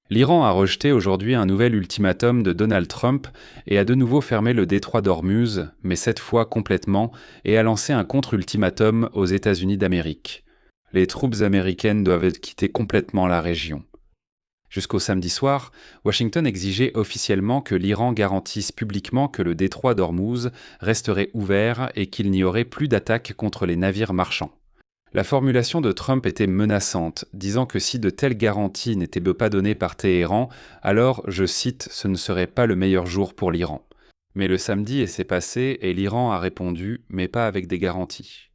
L'Iran a rejeté aujourd'hui un nouvel ultimatum de Donald Trump et a de nouveau fermé le détroit d'Ormuz, mais cette fois complètement, et a lancé un contre-ultimatum aux États-Unis d'Amérique. Les troupes américaines doivent quitter complètement la région. Jusqu'au samedi soir, Washington exigeait officiellement que l'Iran garantisse publiquement que le détroit d'Ormuz resterait ouvert et qu'il n'y aurait plus d'attaques contre les navires marchands. La formulation de Trump était menaçante, disant que si de telles garanties n'étaient pas données par Téhéran, alors, je cite, ce ne serait pas le meilleur jour pour l'Iran. Mais le samedi s'est passé et l'Iran a répondu, mais pas avec des garanties.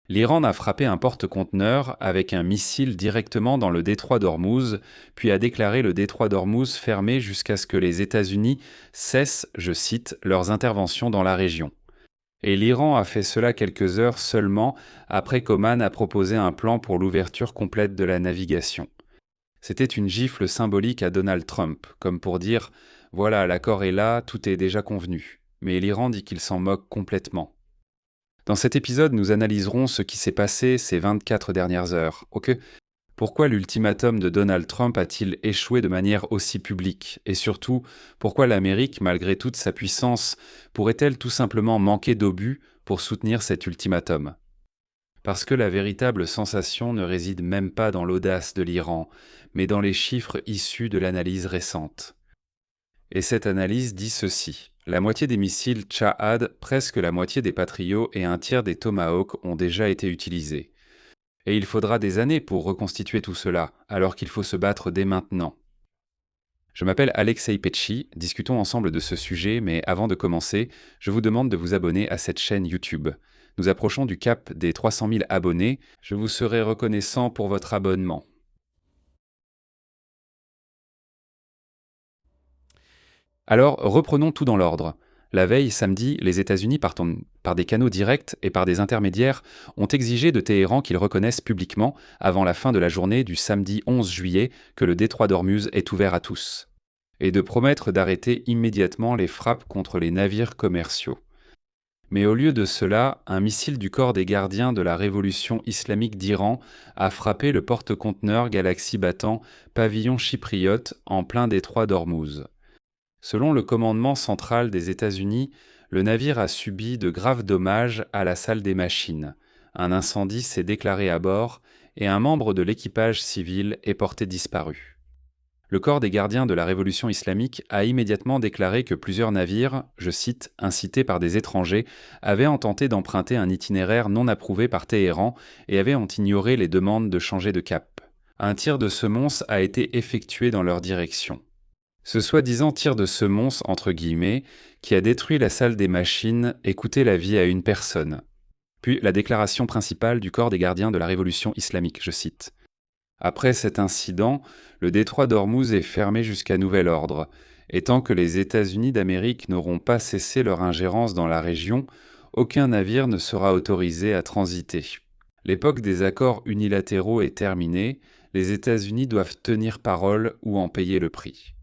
L'Iran a frappé un porte-conteneurs avec un missile directement dans le détroit d'Ormuz, puis a déclaré le détroit d'Ormuz fermé jusqu'à ce que les États-Unis cessent, je cite, leurs interventions dans la région. Et l'Iran a fait cela quelques heures seulement après qu'Oman a proposé un plan pour l'ouverture complète de la navigation. C'était une gifle symbolique à Donald Trump, comme pour dire « Voilà, l'accord est là, tout est déjà convenu ». Mais l'Iran dit qu'il s'en moque complètement. Dans cet épisode, nous analyserons ce qui s'est passé ces 24 dernières heures. Ok, pourquoi l'ultimatum de Donald Trump a-t-il échoué de manière aussi publique? Et surtout, pourquoi l'Amérique, malgré toute sa puissance, pourrait-elle tout simplement manquer d'obus pour soutenir cet ultimatum? Parce que la véritable sensation ne réside même pas dans l'audace de l'Iran, mais dans les chiffres issus de l'analyse récente. Et cette analyse dit ceci. La moitié des missiles Tchahad, presque la moitié des Patriots et un tiers des Tomahawk ont déjà été utilisés. Et il faudra des années pour reconstituer tout cela, alors qu'il faut se battre dès maintenant. Je m'appelle Alexei Petchi, discutons ensemble de ce sujet, mais avant de commencer, je vous demande de vous abonner à cette chaîne YouTube. Nous approchons du cap des 300 000 abonnés, je vous serai reconnaissant pour votre abonnement. Alors, reprenons tout dans l'ordre. La veille, samedi, les États-Unis, par des canaux directs et par des intermédiaires, ont exigé de Téhéran qu'il reconnaisse publiquement, avant la fin de la journée du samedi 11 juillet, que le détroit d'Ormuz est ouvert à tous, et de promettre d'arrêter immédiatement les frappes contre les navires commerciaux. Mais au lieu de cela, un missile du corps des gardiens de la révolution islamique d'Iran a frappé le porte-conteneurs Galaxy battant pavillon chypriote en plein détroit d'Ormuz. Selon le commandement central des États-Unis, le navire a subi de graves dommages à la salle des machines. Un incendie s'est déclaré à bord et un membre de l'équipage civil est porté disparu. Le corps des gardiens de la révolution islamique a immédiatement déclaré que plusieurs navires, je cite, incités par des étrangers, avaient tenté d'emprunter un itinéraire non approuvé par Téhéran et avaient ignoré les demandes de changer de cap. Un tir de semonce a été effectué dans leur direction. Ce soi-disant tir de semonce, entre guillemets, qui a détruit la salle des machines et coûté la vie à une personne. Puis la déclaration principale du corps des gardiens de la révolution islamique, je cite. Après cet incident, le détroit d'Ormuz est fermé jusqu'à nouvel ordre, et tant que les États-Unis d'Amérique n'auront pas cessé leur ingérence dans la région, aucun navire ne sera autorisé à transiter. L'époque des accords unilatéraux est terminée, les États-Unis doivent tenir parole ou en payer le prix.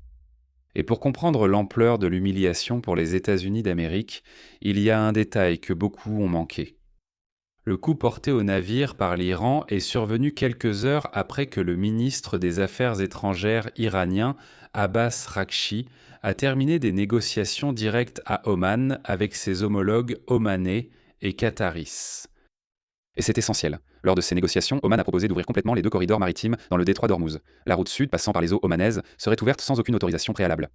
Et pour comprendre l'ampleur de l'humiliation pour les États-Unis d'Amérique, il y a un détail que beaucoup ont manqué. Le coup porté au navire par l'Iran est survenu quelques heures après que le ministre des Affaires étrangères iranien, Abbas Rakchi, a terminé des négociations directes à Oman avec ses homologues omanais et qataris. Et c'est essentiel. Lors de ces négociations, Oman a proposé d'ouvrir complètement les deux corridors maritimes dans le détroit d'Ormuz. La route sud, passant par les eaux omanaises, serait ouverte sans aucune autorisation préalable.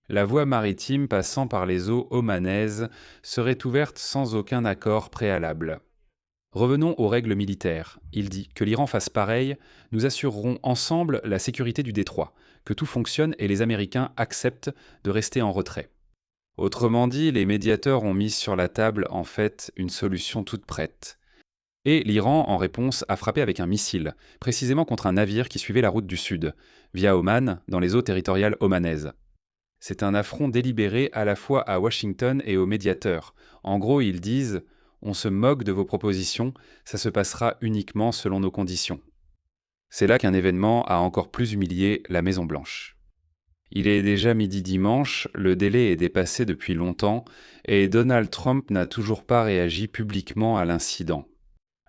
La voie maritime passant par les eaux omanaises serait ouverte sans aucun accord préalable. Revenons aux règles militaires. Il dit que l'Iran fasse pareil, nous assurerons ensemble la sécurité du détroit, que tout fonctionne et les Américains acceptent de rester en retrait. Autrement dit, les médiateurs ont mis sur la table, en fait, une solution toute prête. Et l'Iran, en réponse, a frappé avec un missile, précisément contre un navire qui suivait la route du sud, via Oman, dans les eaux territoriales omanaises. C'est un affront délibéré à la fois à Washington et aux médiateurs. En gros, ils disent « On se moque de vos propositions, ça se passera uniquement selon nos conditions ». C'est là qu'un événement a encore plus humilié la Maison-Blanche. Il est déjà midi dimanche, le délai est dépassé depuis longtemps et Donald Trump n'a toujours pas réagi publiquement à l'incident.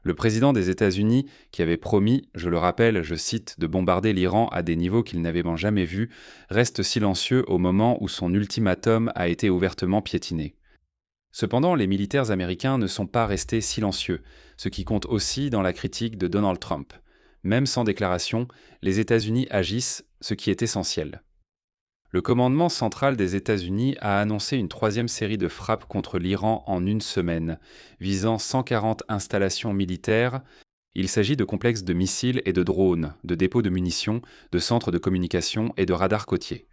Le président des États-Unis, qui avait promis, je le rappelle, je cite, de bombarder l'Iran à des niveaux qu'il n'avait jamais vus, reste silencieux au moment où son ultimatum a été ouvertement piétiné. Cependant, les militaires américains ne sont pas restés silencieux, ce qui compte aussi dans la critique de Donald Trump. Même sans déclaration, les États-Unis agissent, ce qui est essentiel. Le commandement central des États-Unis a annoncé une troisième série de frappes contre l'Iran en une semaine, visant 140 installations militaires. Il s'agit de complexes de missiles et de drones, de dépôts de munitions, de centres de communication et de radars côtiers.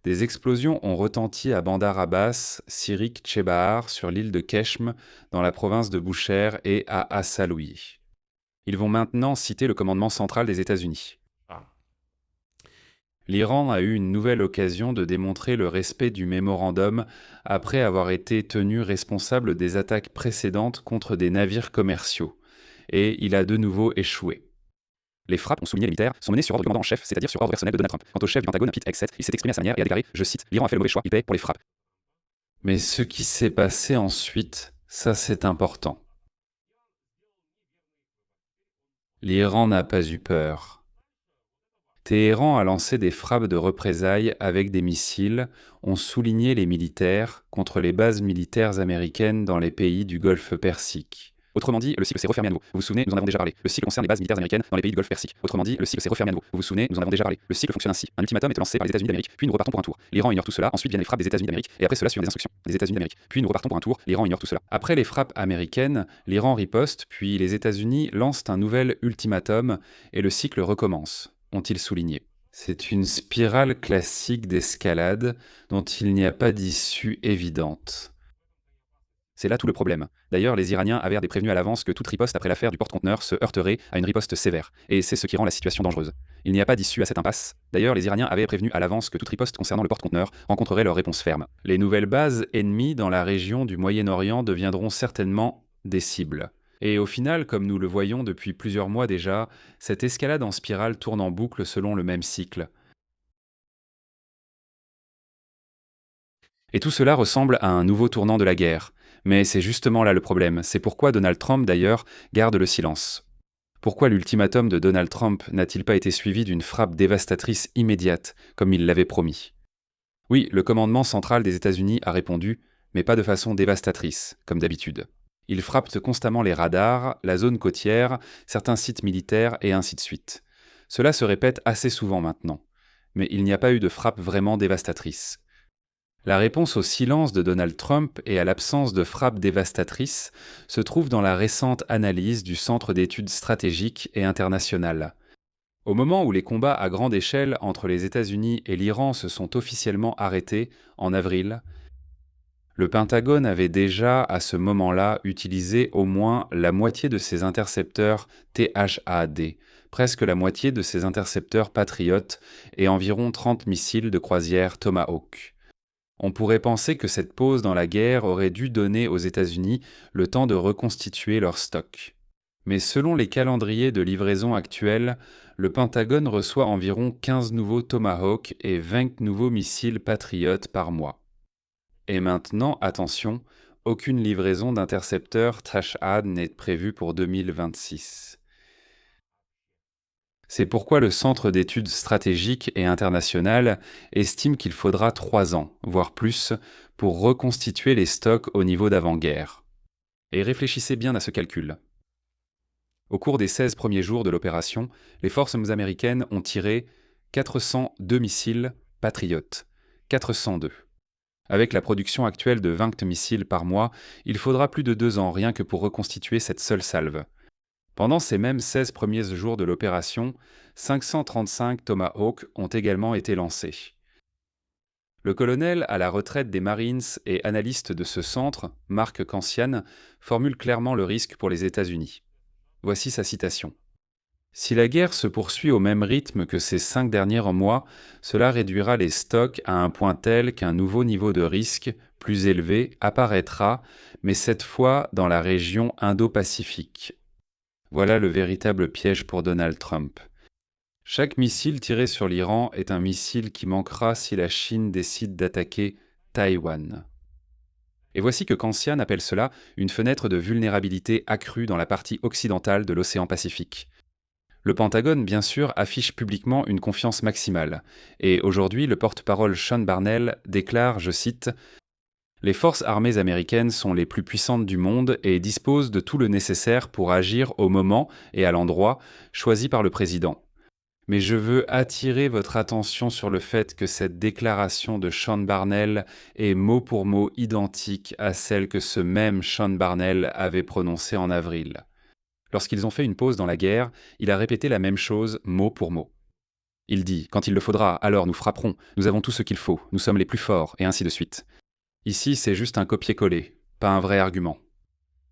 Des explosions ont retenti à Bandar Abbas, Sirik Chebahar, sur l'île de Keshm, dans la province de Boucher, et à Assalouie. Ils vont maintenant citer le commandement central des États-Unis. L'Iran a eu une nouvelle occasion de démontrer le respect du mémorandum après avoir été tenu responsable des attaques précédentes contre des navires commerciaux. Et il a de nouveau échoué. Les frappes, ont souligné les militaires, sont menées sur ordre du commandant en chef, c'est-à-dire sur ordre personnel de Donald Trump. Quant au chef du Pentagone, Pete Hegseth, il s'est exprimé à sa manière et a déclaré, je cite, l'Iran a fait le mauvais choix, il paie pour les frappes. Mais ce qui s'est passé ensuite, ça c'est important. L'Iran n'a pas eu peur. Téhéran a lancé des frappes de représailles avec des missiles, ont souligné les militaires, contre les bases militaires américaines dans les pays du Golfe Persique. Autrement dit, le cycle s'est refermé à nouveau. Vous vous souvenez, nous en avons déjà parlé. Le cycle concerne les bases militaires américaines dans les pays du Golfe Persique. Autrement dit, le cycle s'est refermé à nouveau. Vous vous souvenez, nous en avons déjà parlé. Le cycle fonctionne ainsi. Un ultimatum est lancé par les États-Unis d'Amérique, puis nous repartons pour un tour. L'Iran ignore tout cela, ensuite viennent les frappes des États-Unis d'Amérique, et après cela suivent des instructions des États-Unis d'Amérique. Puis nous repartons pour un tour. L'Iran ignore tout cela. Après les frappes américaines, l'Iran riposte, puis les États-Unis lancent un nouvel ultimatum, et le cycle recommence, ont-ils souligné. C'est une spirale classique d'escalade dont il n'y a pas d'issue évidente. C'est là tout le problème. D'ailleurs, les Iraniens avaient prévenu à l'avance que toute riposte après l'affaire du porte-conteneur se heurterait à une riposte sévère. Et c'est ce qui rend la situation dangereuse. Il n'y a pas d'issue à cette impasse. D'ailleurs, les Iraniens avaient prévenu à l'avance que toute riposte concernant le porte-conteneur rencontrerait leur réponse ferme. Les nouvelles bases ennemies dans la région du Moyen-Orient deviendront certainement des cibles. Et au final, comme nous le voyons depuis plusieurs mois déjà, cette escalade en spirale tourne en boucle selon le même cycle. Et tout cela ressemble à un nouveau tournant de la guerre. Mais c'est justement là le problème. C'est pourquoi Donald Trump, d'ailleurs, garde le silence. Pourquoi l'ultimatum de Donald Trump n'a-t-il pas été suivi d'une frappe dévastatrice immédiate, comme il l'avait promis? Oui, le commandement central des États-Unis a répondu, mais pas de façon dévastatrice, comme d'habitude. Ils frappent constamment les radars, la zone côtière, certains sites militaires et ainsi de suite. Cela se répète assez souvent maintenant. Mais il n'y a pas eu de frappe vraiment dévastatrice. La réponse au silence de Donald Trump et à l'absence de frappe dévastatrice se trouve dans la récente analyse du Centre d'études stratégiques et internationales. Au moment où les combats à grande échelle entre les États-Unis et l'Iran se sont officiellement arrêtés, en avril, le Pentagone avait déjà à ce moment-là utilisé au moins la moitié de ses intercepteurs THAAD, presque la moitié de ses intercepteurs Patriot et environ 30 missiles de croisière Tomahawk. On pourrait penser que cette pause dans la guerre aurait dû donner aux États-Unis le temps de reconstituer leur stock. Mais selon les calendriers de livraison actuels, le Pentagone reçoit environ 15 nouveaux Tomahawk et 20 nouveaux missiles Patriot par mois. Et maintenant, attention, aucune livraison d'intercepteurs Tashad n'est prévue pour 2026. C'est pourquoi le Centre d'études stratégiques et internationales estime qu'il faudra 3 ans, voire plus, pour reconstituer les stocks au niveau d'avant-guerre. Et réfléchissez bien à ce calcul. Au cours des 16 premiers jours de l'opération, les forces américaines ont tiré 402 missiles Patriot. 402. Avec la production actuelle de 20 missiles par mois, il faudra plus de 2 ans rien que pour reconstituer cette seule salve. Pendant ces mêmes 16 premiers jours de l'opération, 535 Tomahawk ont également été lancés. Le colonel à la retraite des Marines et analyste de ce centre, Mark Cancian, formule clairement le risque pour les États-Unis. Voici sa citation. Si la guerre se poursuit au même rythme que ces 5 derniers mois, cela réduira les stocks à un point tel qu'un nouveau niveau de risque, plus élevé, apparaîtra, mais cette fois dans la région Indo-Pacifique. Voilà le véritable piège pour Donald Trump. Chaque missile tiré sur l'Iran est un missile qui manquera si la Chine décide d'attaquer Taïwan. Et voici que Kansian appelle cela une fenêtre de vulnérabilité accrue dans la partie occidentale de l'océan Pacifique. Le Pentagone, bien sûr, affiche publiquement une confiance maximale. Et aujourd'hui, le porte-parole Sean Barnell déclare, je cite, les forces armées américaines sont les plus puissantes du monde et disposent de tout le nécessaire pour agir au moment et à l'endroit choisi par le président. Mais je veux attirer votre attention sur le fait que cette déclaration de Sean Barnell est mot pour mot identique à celle que ce même Sean Barnell avait prononcée en avril. Lorsqu'ils ont fait une pause dans la guerre, il a répété la même chose mot pour mot. Il dit « Quand il le faudra, alors nous frapperons, nous avons tout ce qu'il faut, nous sommes les plus forts, et ainsi de suite. » Ici, c'est juste un copier-coller, pas un vrai argument.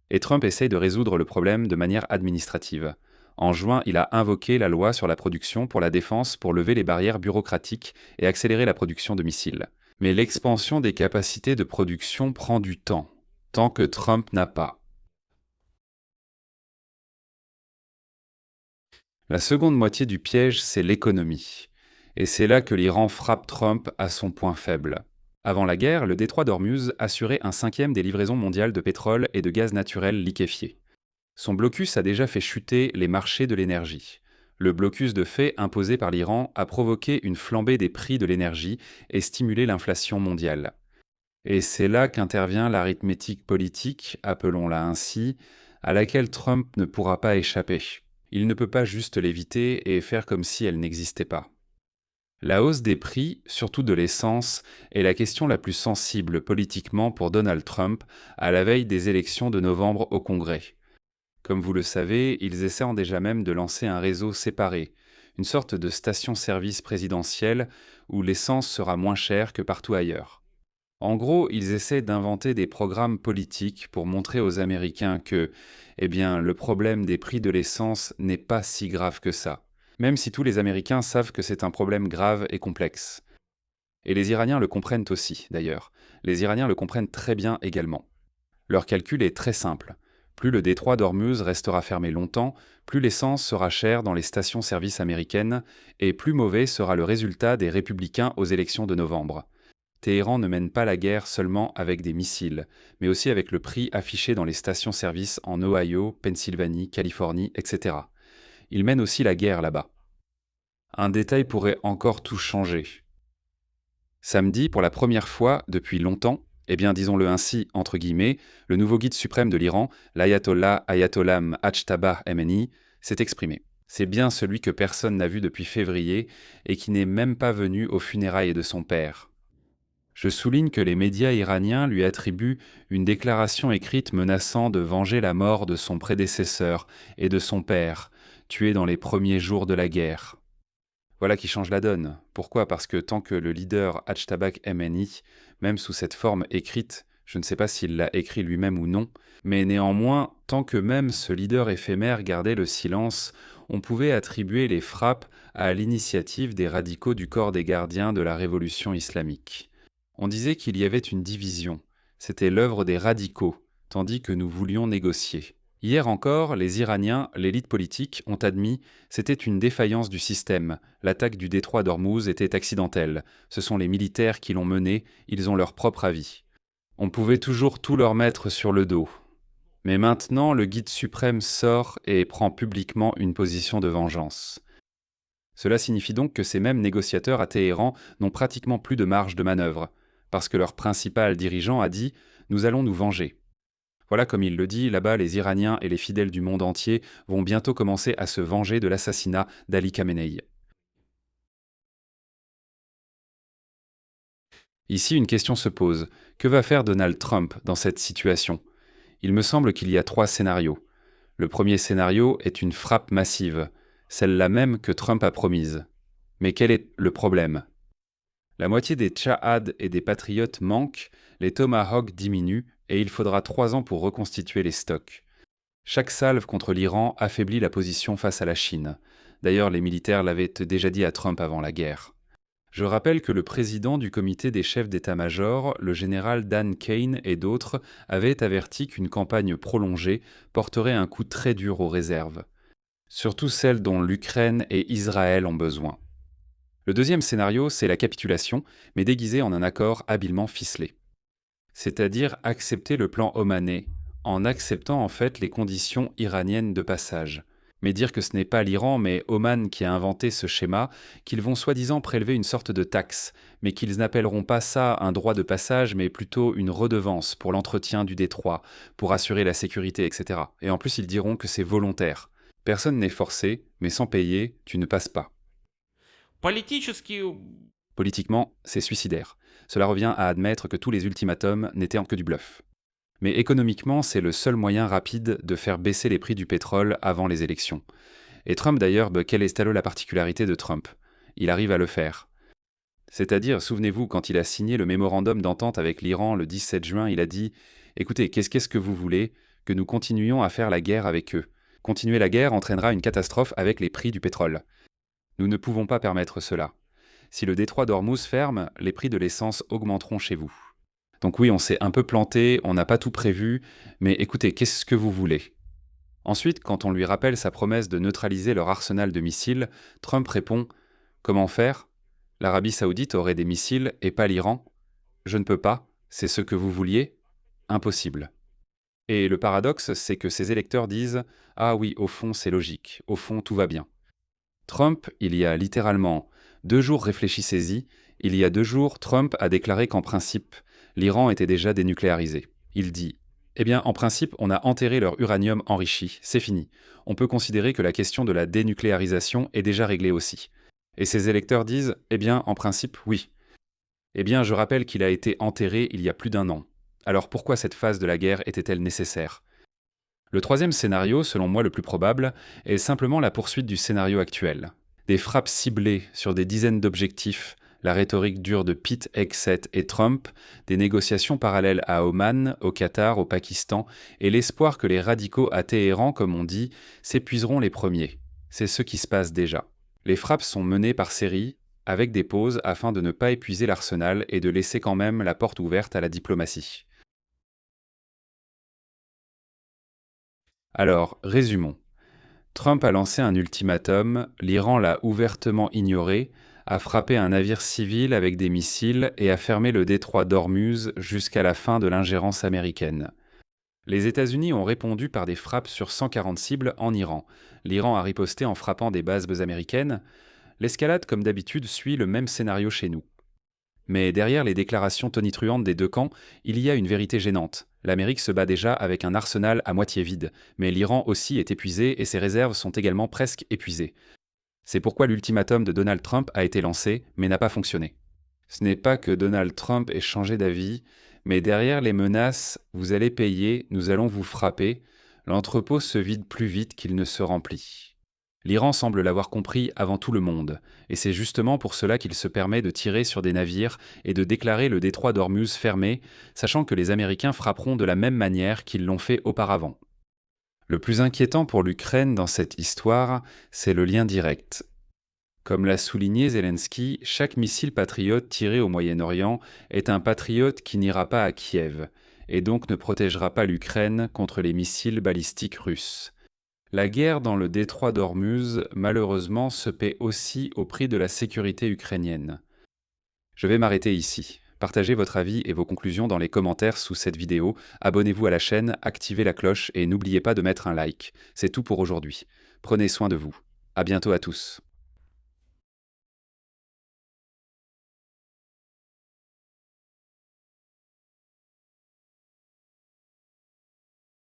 Et Trump essaye de résoudre le problème de manière administrative. En juin, il a invoqué la loi sur la production pour la défense pour lever les barrières bureaucratiques et accélérer la production de missiles. Mais l'expansion des capacités de production prend du temps, tant que Trump n'a pas. La seconde moitié du piège, c'est l'économie. Et c'est là que l'Iran frappe Trump à son point faible. Avant la guerre, le détroit d'Ormuz assurait un cinquième des livraisons mondiales de pétrole et de gaz naturel liquéfié. Son blocus a déjà fait chuter les marchés de l'énergie. Le blocus de fait imposé par l'Iran a provoqué une flambée des prix de l'énergie et stimulé l'inflation mondiale. Et c'est là qu'intervient l'arithmétique politique, appelons-la ainsi, à laquelle Trump ne pourra pas échapper. Il ne peut pas juste l'éviter et faire comme si elle n'existait pas. La hausse des prix, surtout de l'essence, est la question la plus sensible politiquement pour Donald Trump à la veille des élections de novembre au Congrès. Comme vous le savez, ils essaient déjà même de lancer un réseau séparé, une sorte de station-service présidentielle où l'essence sera moins chère que partout ailleurs. En gros, ils essaient d'inventer des programmes politiques pour montrer aux Américains que, le problème des prix de l'essence n'est pas si grave que ça, même si tous les Américains savent que c'est un problème grave et complexe. Et les Iraniens le comprennent aussi, d'ailleurs. Les Iraniens le comprennent très bien également. Leur calcul est très simple. Plus le détroit d'Ormuz restera fermé longtemps, plus l'essence sera chère dans les stations-service américaines, et plus mauvais sera le résultat des républicains aux élections de novembre. Téhéran ne mène pas la guerre seulement avec des missiles, mais aussi avec le prix affiché dans les stations-service en Ohio, Pennsylvanie, Californie, etc. Il mène aussi la guerre là-bas. Un détail pourrait encore tout changer. Samedi, pour la première fois depuis longtemps, disons-le ainsi, entre guillemets, le nouveau guide suprême de l'Iran, l'ayatollah Ayatollah Ajtaba Khamenei, s'est exprimé. C'est bien celui que personne n'a vu depuis février et qui n'est même pas venu aux funérailles de son père. Je souligne que les médias iraniens lui attribuent une déclaration écrite menaçant de venger la mort de son prédécesseur et de son père, tués dans les premiers jours de la guerre. Voilà qui change la donne. Pourquoi ? Parce que tant que le leader Ajtabak Khamenei, même sous cette forme écrite, je ne sais pas s'il l'a écrit lui-même ou non, mais néanmoins, tant que même ce leader éphémère gardait le silence, on pouvait attribuer les frappes à l'initiative des radicaux du corps des gardiens de la révolution islamique. On disait qu'il y avait une division, c'était l'œuvre des radicaux, tandis que nous voulions négocier. Hier encore, les Iraniens, l'élite politique, ont admis c'était une défaillance du système. L'attaque du détroit d'Ormuz était accidentelle. Ce sont les militaires qui l'ont menée, ils ont leur propre avis. On pouvait toujours tout leur mettre sur le dos. Mais maintenant, le guide suprême sort et prend publiquement une position de vengeance. Cela signifie donc que ces mêmes négociateurs à Téhéran n'ont pratiquement plus de marge de manœuvre, parce que leur principal dirigeant a dit « nous allons nous venger ». Voilà, comme il le dit, là-bas, les Iraniens et les fidèles du monde entier vont bientôt commencer à se venger de l'assassinat d'Ali Khamenei. Ici, une question se pose. Que va faire Donald Trump dans cette situation ? Il me semble qu'il y a 3 scénarios. Le premier scénario est une frappe massive, celle-là même que Trump a promise. Mais quel est le problème ? La moitié des Tchahad et des Patriotes manquent, les Tomahawks diminuent et il faudra 3 ans pour reconstituer les stocks. Chaque salve contre l'Iran affaiblit la position face à la Chine. D'ailleurs, les militaires l'avaient déjà dit à Trump avant la guerre. Je rappelle que le président du comité des chefs d'état-major, le général Dan Kane et d'autres, avaient averti qu'une campagne prolongée porterait un coup très dur aux réserves. Surtout celles dont l'Ukraine et Israël ont besoin. Le deuxième scénario, c'est la capitulation, mais déguisée en un accord habilement ficelé. c'est-à-dire accepter le plan omanais, en acceptant en fait les conditions iraniennes de passage. Mais dire que ce n'est pas l'Iran, mais Oman qui a inventé ce schéma, qu'ils vont soi-disant prélever une sorte de taxe, mais qu'ils n'appelleront pas ça un droit de passage, mais plutôt une redevance pour l'entretien du détroit, pour assurer la sécurité, etc. Et en plus, ils diront que c'est volontaire. Personne n'est forcé, mais sans payer, tu ne passes pas. Политически Politiquement, c'est suicidaire. Cela revient à admettre que tous les ultimatums n'étaient que du bluff. Mais économiquement, c'est le seul moyen rapide de faire baisser les prix du pétrole avant les élections. Et Trump d'ailleurs, quelle est la particularité de Trump? Il arrive à le faire. C'est-à-dire, souvenez-vous, quand il a signé le mémorandum d'entente avec l'Iran le 17 juin, il a dit « Écoutez, qu'est-ce que vous voulez? Que nous continuions à faire la guerre avec eux. Continuer la guerre entraînera une catastrophe avec les prix du pétrole. Nous ne pouvons pas permettre cela. Si le détroit d'Ormuz ferme, les prix de l'essence augmenteront chez vous. » Donc oui, on s'est un peu planté, on n'a pas tout prévu, mais écoutez, qu'est-ce que vous voulez? Ensuite, quand on lui rappelle sa promesse de neutraliser leur arsenal de missiles, Trump répond « Comment faire? L'Arabie saoudite aurait des missiles et pas l'Iran? Je ne peux pas, c'est ce que vous vouliez? Impossible. » Et le paradoxe, c'est que ses électeurs disent « Ah oui, au fond, c'est logique, au fond, tout va bien. » Trump, il y a littéralement 2 jours, réfléchissez-y, il y a 2 jours, Trump a déclaré qu'en principe, l'Iran était déjà dénucléarisé. Il dit « Eh bien, en principe, on a enterré leur uranium enrichi, c'est fini. On peut considérer que la question de la dénucléarisation est déjà réglée aussi. » Et ses électeurs disent « Eh bien, en principe, oui. » Eh bien, je rappelle qu'il a été enterré il y a plus d'1 an. Alors pourquoi cette phase de la guerre était-elle nécessaire? Le troisième scénario, selon moi le plus probable, est simplement la poursuite du scénario actuel. Des frappes ciblées sur des dizaines d'objectifs, la rhétorique dure de Pete Hegseth et Trump, des négociations parallèles à Oman, au Qatar, au Pakistan, et l'espoir que les radicaux à Téhéran, comme on dit, s'épuiseront les premiers. C'est ce qui se passe déjà. Les frappes sont menées par série, avec des pauses afin de ne pas épuiser l'arsenal et de laisser quand même la porte ouverte à la diplomatie. Alors, résumons. Trump a lancé un ultimatum, l'Iran l'a ouvertement ignoré, a frappé un navire civil avec des missiles et a fermé le détroit d'Ormuz jusqu'à la fin de l'ingérence américaine. Les États-Unis ont répondu par des frappes sur 140 cibles en Iran. L'Iran a riposté en frappant des bases américaines. L'escalade, comme d'habitude, suit le même scénario chez nous. Mais derrière les déclarations tonitruantes des deux camps, il y a une vérité gênante. L'Amérique se bat déjà avec un arsenal à moitié vide, mais l'Iran aussi est épuisé et ses réserves sont également presque épuisées. C'est pourquoi l'ultimatum de Donald Trump a été lancé, mais n'a pas fonctionné. Ce n'est pas que Donald Trump ait changé d'avis, mais derrière les menaces « vous allez payer, nous allons vous frapper », l'entrepôt se vide plus vite qu'il ne se remplit. L'Iran semble l'avoir compris avant tout le monde, et c'est justement pour cela qu'il se permet de tirer sur des navires et de déclarer le détroit d'Ormuz fermé, sachant que les Américains frapperont de la même manière qu'ils l'ont fait auparavant. Le plus inquiétant pour l'Ukraine dans cette histoire, c'est le lien direct. Comme l'a souligné Zelensky, chaque missile patriote tiré au Moyen-Orient est un patriote qui n'ira pas à Kiev, et donc ne protégera pas l'Ukraine contre les missiles balistiques russes. La guerre dans le détroit d'Ormuz, malheureusement, se paie aussi au prix de la sécurité ukrainienne. Je vais m'arrêter ici. Partagez votre avis et vos conclusions dans les commentaires sous cette vidéo, abonnez-vous à la chaîne, activez la cloche et n'oubliez pas de mettre un like. C'est tout pour aujourd'hui. Prenez soin de vous. À bientôt à tous.